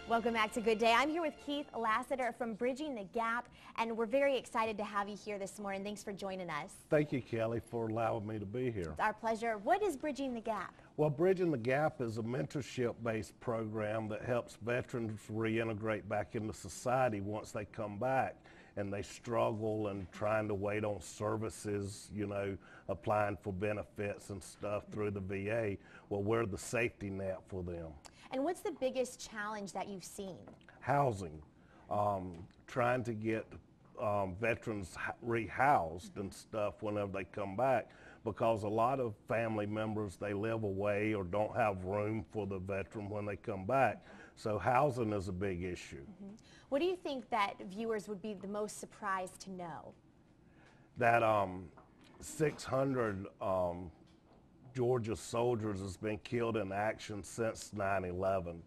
Welcome back to Good Day. I'm here with Keith Laseter from Bridging the Gap, and we're very excited to have you here this morning. Thanks for joining us. Thank you, Kelly, for allowing me to be here. It's our pleasure. What is Bridging the Gap? Well, Bridging the Gap is a mentorship-based program that helps veterans reintegrate back into society once they come back and they struggle and trying to wait on services, applying for benefits and stuff through the VA. Well, we're the safety net for them. And what's the biggest challenge that you've seen? Housing, trying to get veterans rehoused and stuff whenever they come back, because a lot of family members, they live away or don't have room for the veteran when they come back. So housing is a big issue. What do you think that viewers would be the most surprised to know? That 600 Georgia soldiers has been killed in action since 9/11.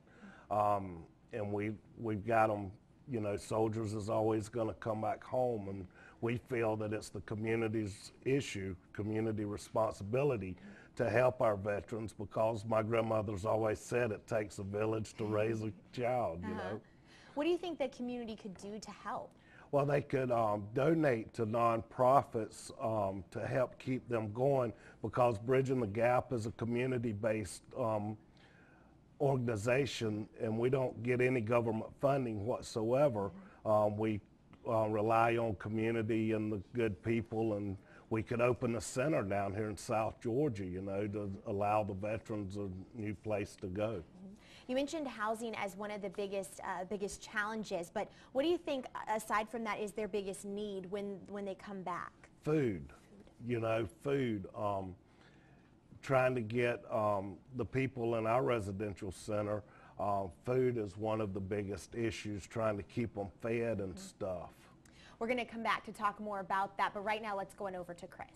And we've got them, soldiers is always going to come back home, and we feel that it's the community's issue, community responsibility to help our veterans, because my grandmother's always said it takes a village to raise a child, What do you think the community could do to help? Well, they could donate to nonprofits to help keep them going, because Bridging the Gap is a community-based organization, and we don't get any government funding whatsoever. We rely on community and the good people, and we could open a center down here in South Georgia, to allow the veterans a new place to go. You mentioned housing as one of the biggest challenges, but what do you think, aside from that, is their biggest need when they come back? Food. Food. Trying to get the people in our residential center, food is one of the biggest issues, trying to keep them fed and stuff. We're going to come back to talk more about that, but right now let's go on over to Chris.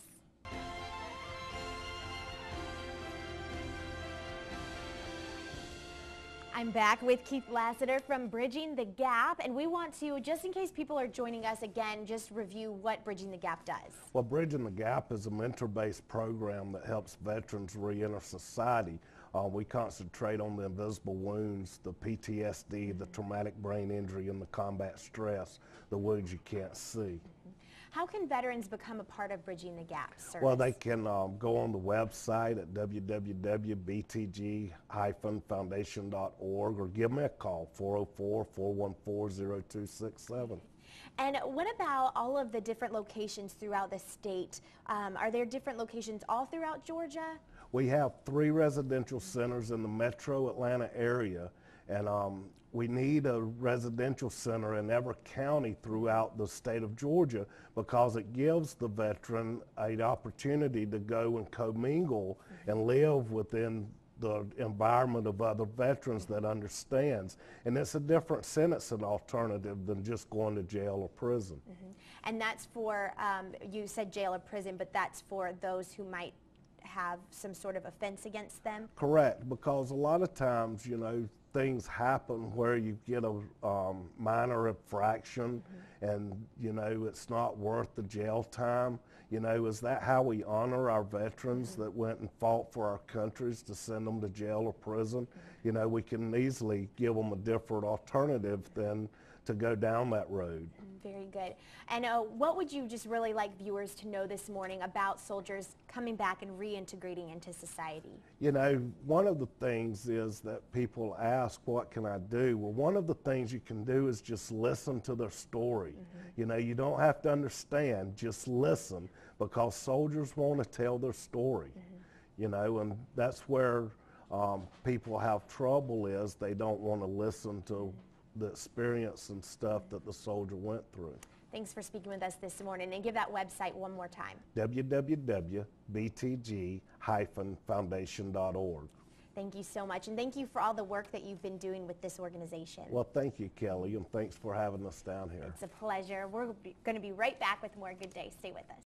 I'm back with Keith Laseter from Bridging the Gap, and we want to, just in case people are joining us again, just review what Bridging the Gap does. Well, Bridging the Gap is a mentor-based program that helps veterans re-enter society. We concentrate on the invisible wounds, the PTSD, the traumatic brain injury, and the combat stress, the wounds you can't see. How can veterans become a part of Bridging the Gap service? Well, they can go on the website at www.btg-foundation.org or give me a call, 404-414-0267. And what about all of the different locations throughout the state? Are there different locations all throughout Georgia? We have 3 residential centers in the metro Atlanta area, and we need a residential center in every county throughout the state of Georgia, because it gives the veteran an opportunity to go and commingle and live within the environment of other veterans that understands. And it's a different sentencing alternative than just going to jail or prison. And that's for, you said jail or prison, but that's for those who might have some sort of offense against them? Correct, because a lot of times, things happen where you get a minor infraction and, it's not worth the jail time. Is that how we honor our veterans that went and fought for our countries, to send them to jail or prison? We can easily give them a different alternative than to go down that road. Very good. And what would you just really like viewers to know this morning about soldiers coming back and reintegrating into society? One of the things is that people ask, what can I do? Well, one of the things you can do is just listen to their story. You don't have to understand, just listen, because soldiers want to tell their story. And that's where people have trouble, is they don't want to listen to the experience and stuff that the soldier went through. Thanks for speaking with us this morning, and give that website one more time. www.btg-foundation.org. Thank you so much, and thank you for all the work that you've been doing with this organization. Well, thank you, Kelly, and thanks for having us down here. It's a pleasure. We're going to be right back with more Good Day. Stay with us.